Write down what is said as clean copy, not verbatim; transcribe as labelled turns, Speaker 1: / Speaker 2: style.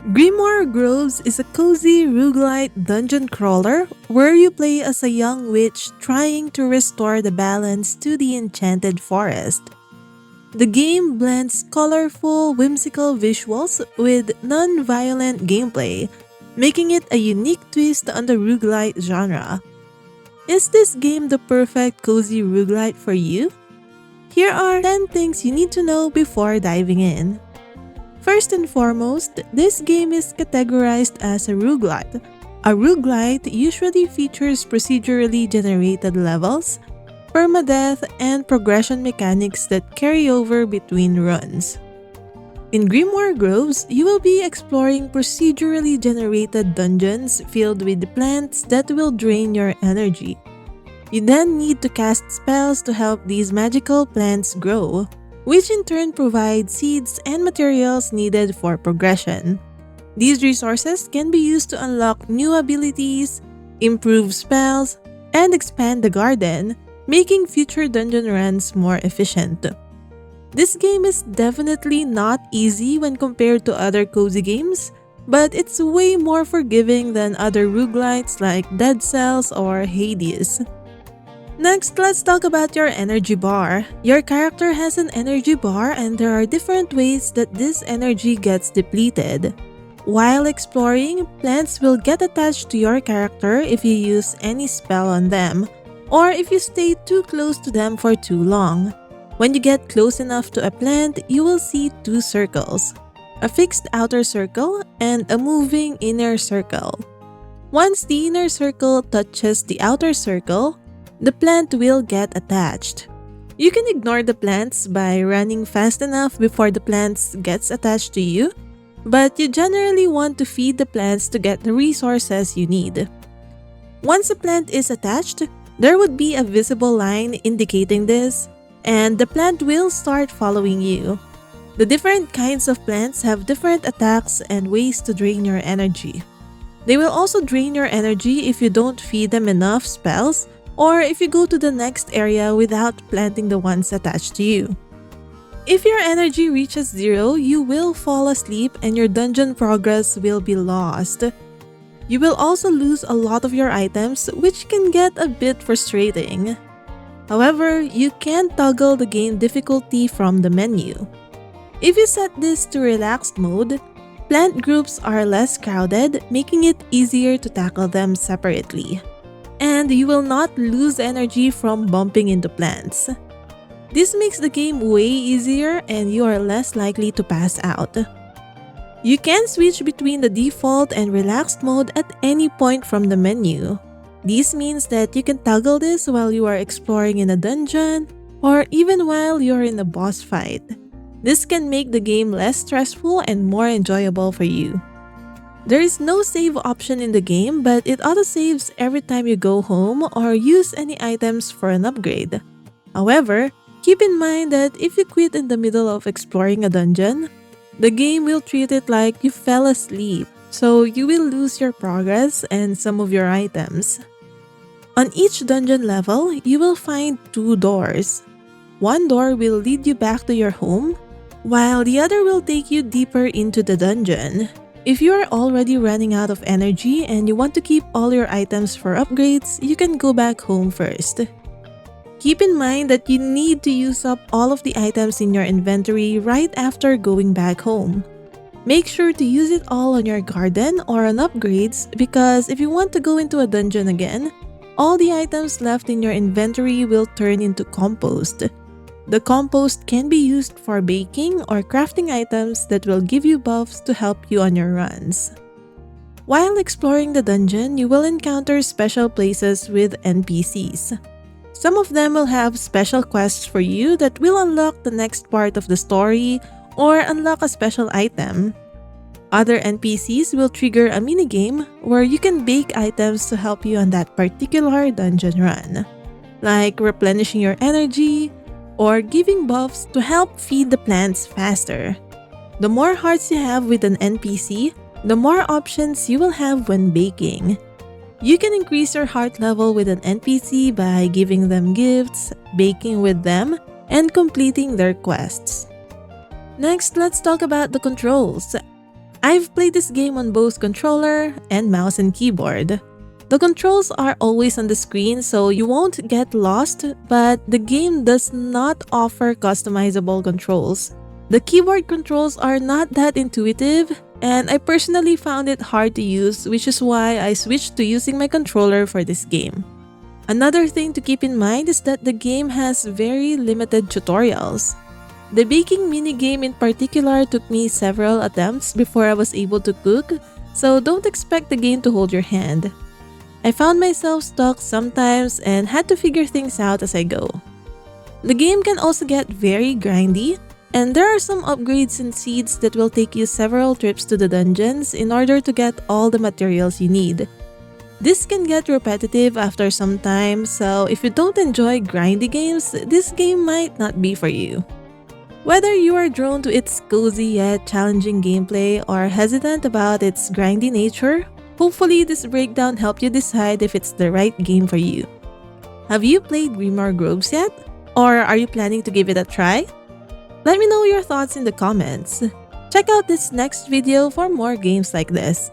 Speaker 1: Grimoire Groves is a cozy roguelite dungeon crawler where you play as a young witch trying to restore the balance to the enchanted forest. The game blends colorful, whimsical visuals with non-violent gameplay, making it a unique twist on the roguelite genre. Is this game the perfect cozy roguelite for you? Here are 10 things you need to know before diving in. First and foremost, this game is categorized as a roguelite. A roguelite usually features procedurally generated levels, permadeath, and progression mechanics that carry over between runs. In Grimoire Groves, you will be exploring procedurally generated dungeons filled with plants that will drain your energy. You then need to cast spells to help these magical plants grow, which in turn provide seeds and materials needed for progression. These resources can be used to unlock new abilities, improve spells, and expand the garden, making future dungeon runs more efficient. This game is definitely not easy when compared to other cozy games, but it's way more forgiving than other roguelites like Dead Cells or Hades. Next, let's talk about your energy bar. Your character has an energy bar and there are different ways that this energy gets depleted. While exploring, plants will get attached to your character if you use any spell on them, or if you stay too close to them for too long. When you get close enough to a plant, you will see two circles, a fixed outer circle and a moving inner circle. Once the inner circle touches the outer circle, the plant will get attached. You can ignore the plants by running fast enough before the plants gets attached to you, but you generally want to feed the plants to get the resources you need. Once a plant is attached, there would be a visible line indicating this, and the plant will start following you. The different kinds of plants have different attacks and ways to drain your energy. They will also drain your energy if you don't feed them enough spells, or if you go to the next area without planting the ones attached to you. If your energy reaches 0, you will fall asleep and your dungeon progress will be lost. You will also lose a lot of your items, which can get a bit frustrating. However, you can toggle the game difficulty from the menu. If you set this to relaxed mode, plant groups are less crowded, making it easier to tackle them separately. And you will not lose energy from bumping into plants. This makes the game way easier and you are less likely to pass out. You can switch between the default and relaxed mode at any point from the menu. This means that you can toggle this while you are exploring in a dungeon or even while you're in a boss fight. This can make the game less stressful and more enjoyable for you. There is no save option in the game, but it autosaves every time you go home or use any items for an upgrade. However, keep in mind that if you quit in the middle of exploring a dungeon, the game will treat it like you fell asleep, so you will lose your progress and some of your items. On each dungeon level, you will find 2 doors. One door will lead you back to your home, while the other will take you deeper into the dungeon. If you are already running out of energy and you want to keep all your items for upgrades, you can go back home first. Keep in mind that you need to use up all of the items in your inventory right after going back home. Make sure to use it all on your garden or on upgrades because if you want to go into a dungeon again, all the items left in your inventory will turn into compost. The compost can be used for baking or crafting items that will give you buffs to help you on your runs. While exploring the dungeon, you will encounter special places with NPCs. Some of them will have special quests for you that will unlock the next part of the story or unlock a special item. Other NPCs will trigger a minigame where you can bake items to help you on that particular dungeon run, like replenishing your energy, or giving buffs to help feed the plants faster. The more hearts you have with an NPC, the more options you will have when baking. You can increase your heart level with an NPC by giving them gifts, baking with them, and completing their quests. Next, let's talk about the controls. I've played this game on both controller and mouse and keyboard. The controls are always on the screen so you won't get lost, but the game does not offer customizable controls. The keyboard controls are not that intuitive, and I personally found it hard to use, which is why I switched to using my controller for this game. Another thing to keep in mind is that the game has very limited tutorials. The baking minigame in particular took me several attempts before I was able to cook, so don't expect the game to hold your hand. I found myself stuck sometimes and had to figure things out as I go. The game can also get very grindy, and there are some upgrades and seeds that will take you several trips to the dungeons in order to get all the materials you need. This can get repetitive after some time, so if you don't enjoy grindy games, this game might not be for you. Whether you are drawn to its cozy yet challenging gameplay or hesitant about its grindy nature, hopefully this breakdown helped you decide if it's the right game for you. Have you played Grimoire Groves yet? Or are you planning to give it a try? Let me know your thoughts in the comments. Check out this next video for more games like this.